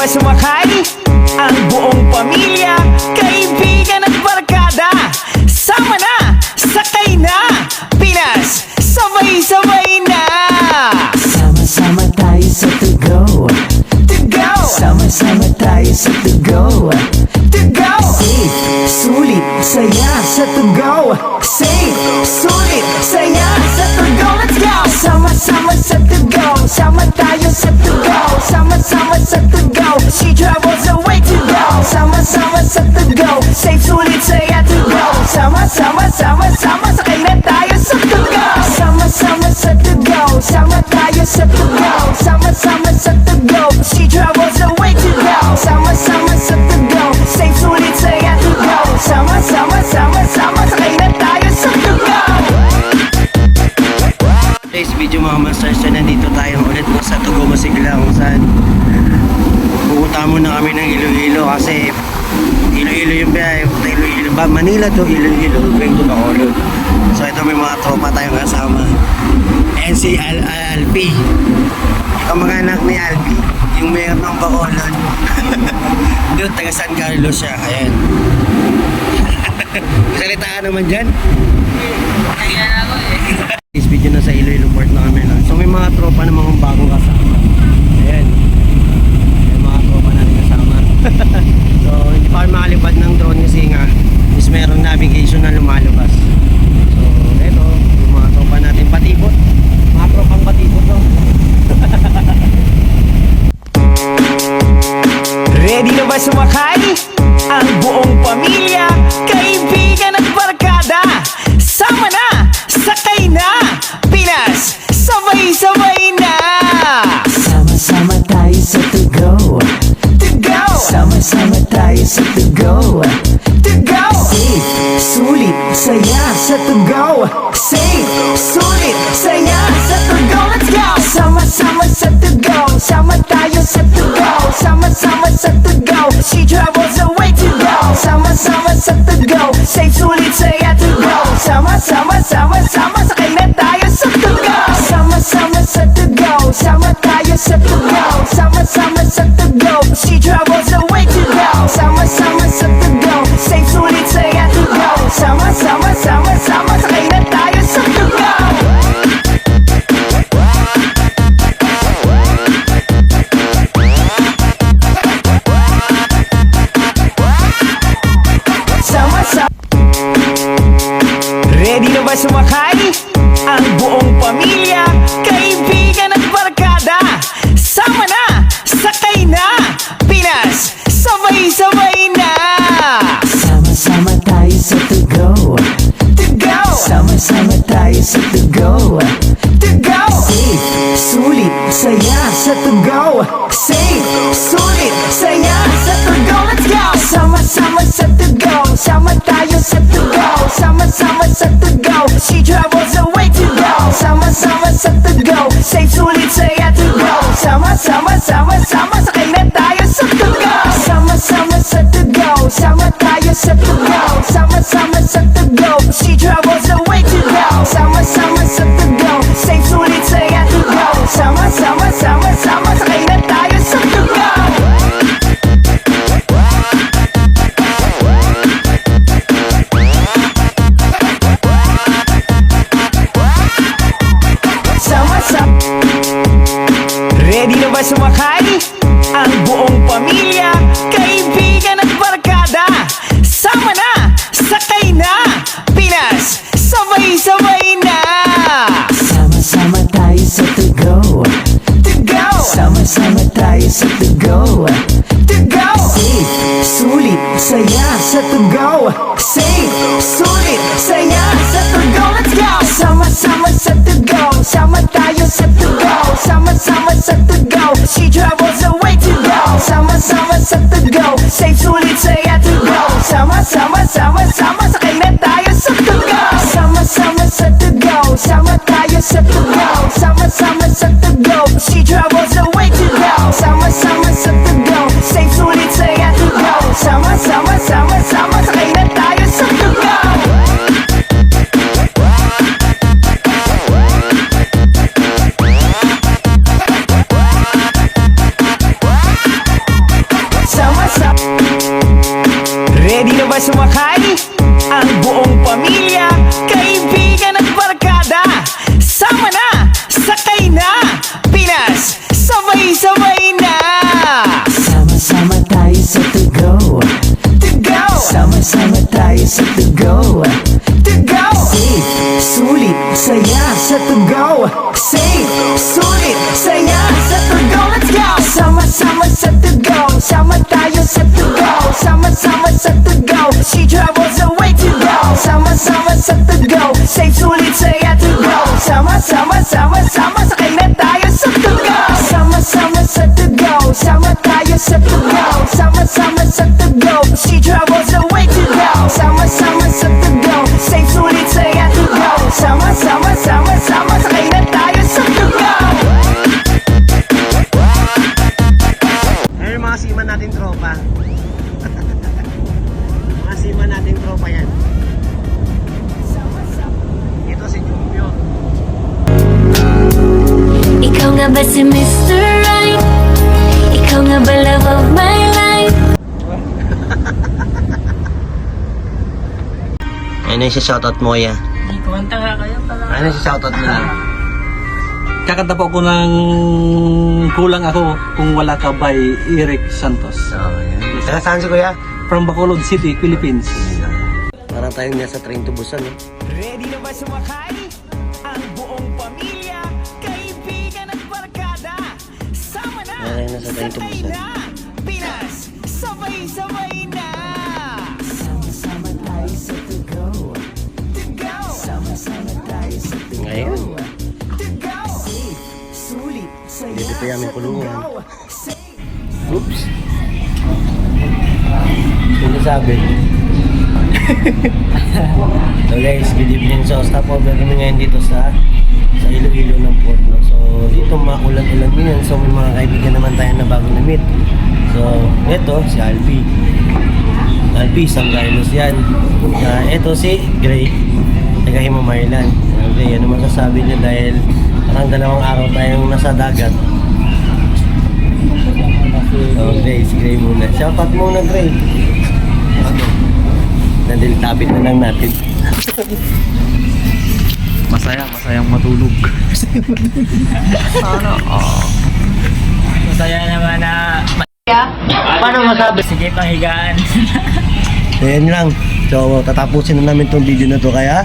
ba sumakay? Ang buong pamilya, kaibigan at barkada, sama na, sakay na, Pinas, sabay-sabay na. Sama-sama tayo sa to go. To go, Sama-sama tayo sa to go. to go, Safe, sulit, saya sa to go. safe, sulit, saya sa to go. Let's go. Sama-sama sa to go. Sama tayo sa to go. Sama-sama sa to go. She travels the way to go. Sama-sama sa to go. Safe, sulit, saya to go. Sama-sama, sama-sama, sakay na tayo sa to go. Sama-sama sa to go. Sama tayo sa to go. Sama-sama sa to go. She travels the way to go. Sama-sama sa to go. Safe, sulit, saya to go. Sama-sama, sama-sama, sakay na tayo sa to go. Today's video mga masters, so nandito tayo ulit po sa Tugo Masigla kung saan pupunta muna kami ng Iloilo kasi Iloilo yung biyahe, Iloilo ba? Manila to Iloilo, going to Bacolod. So ito may mga tropa tayong kasama and si Alpi, kamag-anak ni Alpi, yung mayor ng Bacolod. Doon, taga San Carlos siya, ayan. Salitaan naman dyan. This video na sa Iloilo Port na kami. So may mga tropa na mga bagong kasama. Ayan. May mga tropa na rin kasama. So hindi pa kami makalipad ng drone kasi nga is merong navigation na lumalabas. So eto, yung mga tropa natin patibot. Mga tropang patibot no? Ready na ba sumakay? Ang buong pamilya, kaibigan at barkada, sama na, sakay na, Pinas, sabay-sabay na. Sama-sama tayo sa to go. To go, Sama-sama tayo sa to go. to go, Safe, sulit, saya sa to go. safe, sulit, saya sa to go. Let's go. Sama-sama sa to go. Sama tayo sa to go. Sama-sama sa to go. She travels the way to go. Sama-sama sa to go. Safe, sulit, saya to go. Sama-sama, sama-sama, sakay na tayo sa to go. Sama-sama sa to go. Sama tayo sa to go. Sama-sama sa to go. She travels the way to go. Sama-sama sa to go. Safe, sulit, saya to go. Sama-sama, sama-sama, sakay na tayo sa to go. Sama-sama. Ready na ba sumakay? Ang buong pamilya, kaibigan at barkada, sama na, sakay na, Pinas, sabay-sabay na. Sama-sama tayo sa to go. To go, Sama-sama tayo sa to go. to go, Safe, sulit, saya sa to go. safe, sulit, saya sa to go. Let's go. Sama-sama sa to go. Sama tayo sa to go. Sama-sama sa to go. She travels the way to go. Sama-sama sa to go. Safe, sulit, saya to go. Sama-sama, sama-sama, sakay na tayo sa to go. Sama-sama sa to go. Sama tayo sa to go. Sama-sama sa to go. She travels the way to go. Sama-sama sa to go. Safe, sulit, saya to go. Sama-sama, sama-sama, sakay na tayo sa to go. Sama-sama. Ready na ba sumakay? Ang buong pamilya, kaibigan at barkada, sama na, sakay na, Pinas, sabay-sabay na. Sama-sama tayo sa to go. To go, Sama-sama tayo sa to go. to go, Safe, sulit, saya sa to go. safe, sulit, saya sa to go. Let's go. Sama-sama sa to go. Sama tayo sa to go. Sama-sama sa to go. She travels the way to go. Sama-sama sa to go. Safe, sulit, saya to go. Sama-sama, sama-sama, sakay na tayo sa to go. Sama-sama sa to go. Sama tayo sa to go. Sama-sama sa to go. She travels the way to go. Sama-sama sa to go. Safe, sulit, saya to go. Sama-sama, sama-sama, sakay na tayo sa to go. sumakay? Ang buong pamilya, kaibigan at barkada. Sama na, sakay na, Pinas, sabay-sabay na. Sama-sama tayo sa To Go. To go, Sama-sama tayo sa To Go. to go. Safe, sulit, saya sa To Go. Safe, sulit, saya sa To Go. Let's go. Sama-sama sa To Go. Sama tayo sa To Go. Sama-sama sa To Go. She travels away to go. Sama-sama sa To Go. Safe, sulit, saya to go. Sama-sama, sama-sama, Sakay na tayo sa To Go. sama-sama sa To Go. Sama tayo sa To Go. Sama-sama sa To Go. She travels away to go. Sama-sama sa To Go. Safe, sulit, saya to go. Sama-sama, sama-sama, Sakay na tayo sa To Go. Ayun yung mga seaman nating tropa. Mga seaman nating tropa yan. Ito si Jumbyo. Ikaw nga ba si Mr. Right? Ikaw nga ba love of my life? Ano yung shoutout mo kaya? Kumanta nga kayo pala. Ano yung shoutout mo lang? Kakanta po ako ng Kulang Ako Kung Wala Ka by Eric Santos. Oo, yan. Taga saan si kuya? From Bacolod City, Philippines. Parang tayong nasa train to Busan, eh. Ready na ba sumakay? Ang buong pamilya, kaibigan at barkada. Sama na, Meron na sa train to sakay Busan. na, Pinas, sabay-sabay na. Sama tayo sa To Go. To go, Sama tayo sa To Go. Ngayon. to go. Sulit, saya Dito pa yung sa To kulungan. Go. Oops. Sino sabi? So guys, good evening. So stopover kami ngayon dito sa Iloilo ng port. No? So dito maulan-ulan ngayon. So may mga kaibigan naman tayo na bago na meet. So eto si Alpi. Alpi, San Carlos yan. Eto si Gray. Taga Himamaylan. Gray, ano masasabi niya dahil parang 2 araw tayong nasa dagat. So Gray, si Gray muna. Shoutout muna Gray. Ano? Nadiltabit na lang natin. Masayang matulog. Masaya naman na Paano masabi? sige panghigaan. Ayan lang. So, tatapusin na namin tong video na to kaya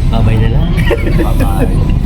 babay na lang. Bye-bye.